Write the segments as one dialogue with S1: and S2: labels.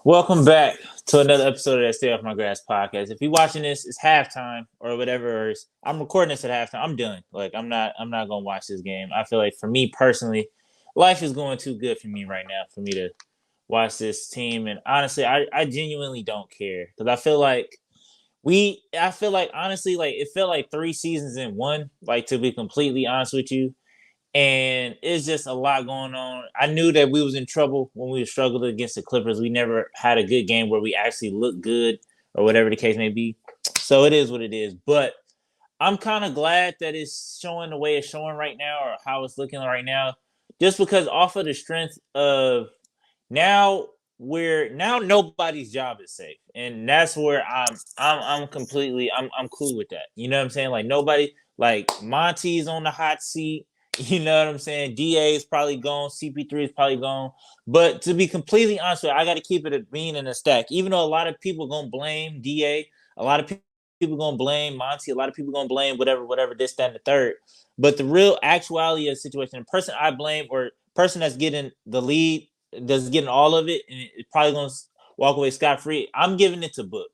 S1: Welcome back to another episode of that Stay Off My Grass podcast. If you're watching this, it's halftime or whatever. I'm recording this at halftime. I'm done. Like I'm not gonna watch this game. I feel like for me personally, life is going too good for me right now for me to watch this team. And honestly, I genuinely don't care because I feel like honestly, like it felt like 3 seasons in one. Like to be completely honest with you, and it's just a lot going on. I knew that we was in trouble when we struggled against the Clippers. We never had a good game where we actually looked good or whatever the case may be. So it is what it is. But I'm kind of glad that it's showing the way it's showing right now or how it's looking right now. Just because off of the strength of now now nobody's job is safe. And that's where I'm completely I'm cool with that. You know what I'm saying? Like nobody like Monty's on the hot seat. You know what I'm saying? DA is probably gone. CP3 is probably gone. But to be completely honest with you, I got to keep it a bean in a stack. Even though a lot of people going to blame DA, a lot of people going to blame Monty, a lot of people going to blame whatever, this, that, and the third. But the real actuality of the situation, the person I blame or person that's getting the lead, that's getting all of it, and it's probably going to walk away scot-free, I'm giving it to Book.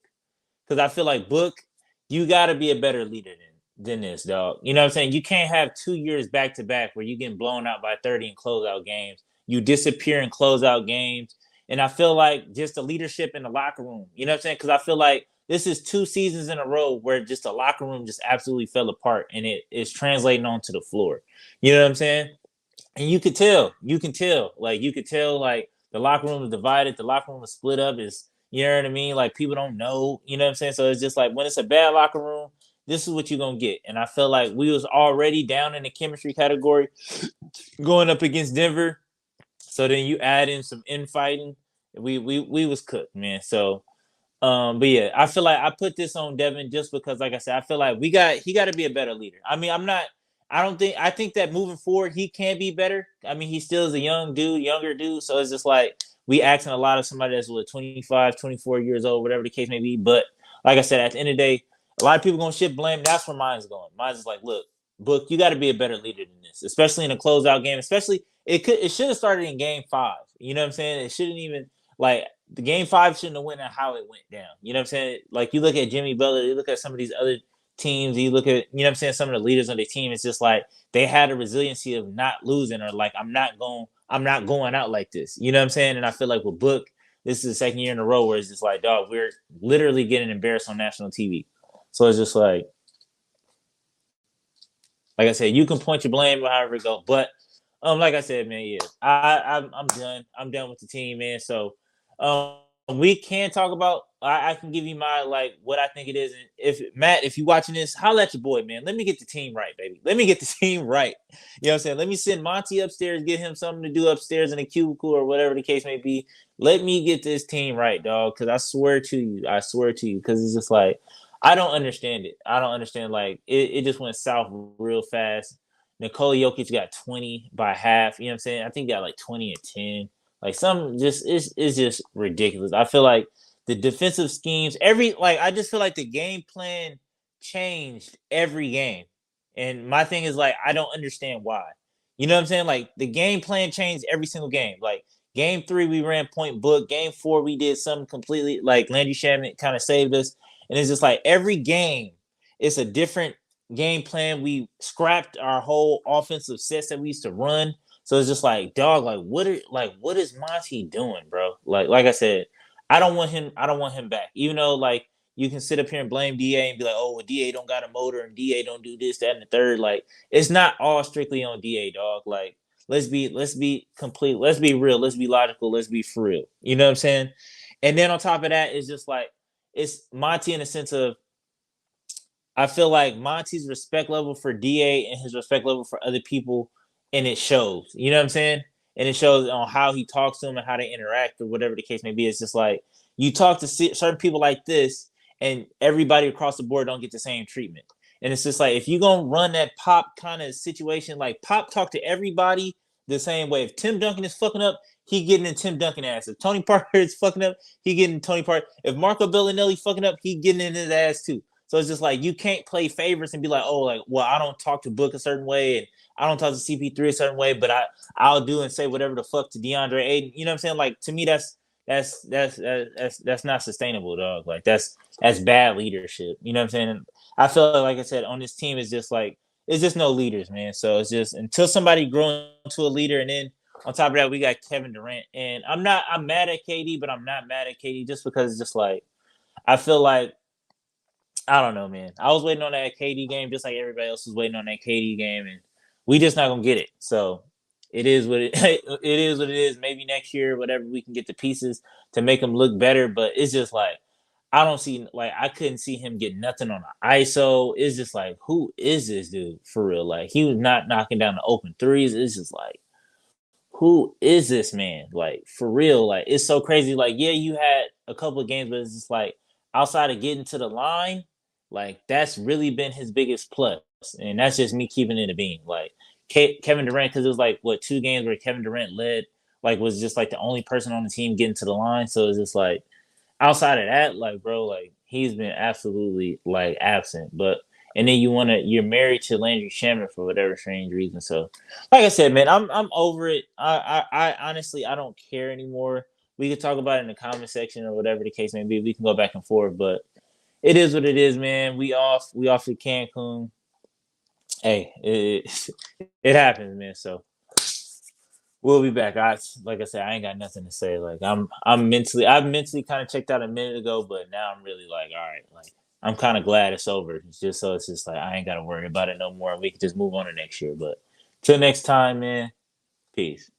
S1: Because I feel like Book, you got to be a better leader than this, dog. You know what I'm saying? You can't have 2 years back to back where you getting blown out by 30 in closeout games. You disappear in closeout games. And I feel like just the leadership in the locker room, you know what I'm saying? Because I feel like this is 2 seasons in a row where just the locker room just absolutely fell apart and it is translating onto the floor. You know what I'm saying? And you could tell, like the locker room is divided, the locker room is split up. Is you know what I mean? Like people don't know, you know what I'm saying? So it's just like when it's a bad locker room, this is what you're gonna get. And I feel like we was already down in the chemistry category going up against Denver. So then you add in some infighting. We was cooked, man. So but yeah, I feel like I put this on Devin just because, like I said, I feel like he got to be a better leader. I mean, I think that moving forward he can be better. I mean, he still is a younger dude. So it's just like we asking a lot of somebody that's 25, 24 years old, whatever the case may be. But like I said, at the end of the day, a lot of people gonna shift blame. That's where mine's going. Mine's is like, look, Book, you got to be a better leader than this, especially in a closeout game. Especially it should have started in Game 5. You know what I'm saying? It shouldn't even like the Game 5 shouldn't have went on how it went down. You know what I'm saying? Like you look at Jimmy Butler, you look at some of these other teams, you look at, you know what I'm saying, some of the leaders on the team, it's just like they had a resiliency of not losing or like I'm not going out like this. You know what I'm saying? And I feel like with Book, this is the second year in a row where it's just like, dog, we're literally getting embarrassed on national TV. So it's just like I said, you can point your blame however it go. But like I said, man, yeah, I'm done. I'm done with the team, man. So we can talk about. I can give you my like what I think it is. And if Matt, if you watching this, holla at your boy, man. Let me get the team right, baby. Let me get the team right. You know what I'm saying? Let me send Monty upstairs, get him something to do upstairs in a cubicle or whatever the case may be. Let me get this team right, dog. Because I swear to you, because it's just like I don't understand it. I don't understand. Like it just went south real fast. Nikola Jokic got 20 by half. You know what I'm saying? I think he got like 20 and 10. Like some just it's just ridiculous. I feel like the defensive schemes, I just feel like the game plan changed every game. And my thing is like I don't understand why. You know what I'm saying? Like the game plan changed every single game. Like game 3 we ran point Book. Game 4 we did something completely like Landry Shamet kind of saved us. And it's just like every game it's a different game plan. We scrapped our whole offensive sets that we used to run. So it's just like, dog, what is Monty doing, bro? Like I said, I don't want him back. Even though like you can sit up here and blame DA and be like, oh, well, DA don't got a motor and DA don't do this, that, and the third. Like, it's not all strictly on DA, dog. Like, let's be complete, let's be real, let's be logical, let's be for real. You know what I'm saying? And then on top of that, it's just like it's Monty in the sense of I feel like Monty's respect level for DA and his respect level for other people, and it shows. You know what I'm saying? And it shows on how he talks to them and how they interact or whatever the case may be. It's just like you talk to certain people like this, and everybody across the board don't get the same treatment. And it's just like if you're gonna run that Pop kind of situation, like Pop talk to everybody the same way. If Tim Duncan is fucking up, he getting in Tim Duncan ass. If Tony Parker is fucking up, he getting Tony Parker. If Marco Bellinelli fucking up, he getting in his ass too. So it's just like you can't play favorites and be like, oh, like, well, I don't talk to Book a certain way and I don't talk to CP3 a certain way, but I'll do and say whatever the fuck to DeAndre Ayton. You know what I'm saying? Like to me, that's that's not sustainable, dog. Like that's bad leadership. You know what I'm saying? I feel like I said, on this team is just like it's just no leaders, man. So it's just until somebody grows into a leader, and then on top of that, we got Kevin Durant. And I'm mad at KD, but I'm not mad at KD just because it's just like I feel like I don't know, man. I was waiting on that KD game just like everybody else was waiting on that KD game, and we just not gonna get it. So it is what it it is what it is. Maybe next year, whatever, we can get the pieces to make him look better. But it's just like I don't see like I couldn't see him get nothing on the ISO. It's just like who is this dude for real? Like he was not knocking down the open threes. It's just like who is this man? Like for real, like it's so crazy. Like, yeah, you had a couple of games, but it's just like outside of getting to the line, like that's really been his biggest plus. And that's just me keeping it a beam. Like Kevin Durant, because it was like what 2 games where Kevin Durant led, like was just like the only person on the team getting to the line. So it's just like outside of that, like bro, like he's been absolutely like absent. But and then you're married to Landry Shamet for whatever strange reason. So, like I said, man, I'm over it. I honestly I don't care anymore. We could talk about it in the comment section or whatever the case may be. We can go back and forth, but it is what it is, man. We off to Cancun. Hey, it happens, man. So we'll be back. Like I said, I ain't got nothing to say. Like I've mentally kind of checked out a minute ago, but now I'm really like, all right, like I'm kind of glad it's over. It's just like I ain't got to worry about it no more. We can just move on to next year. But till next time, man. Peace.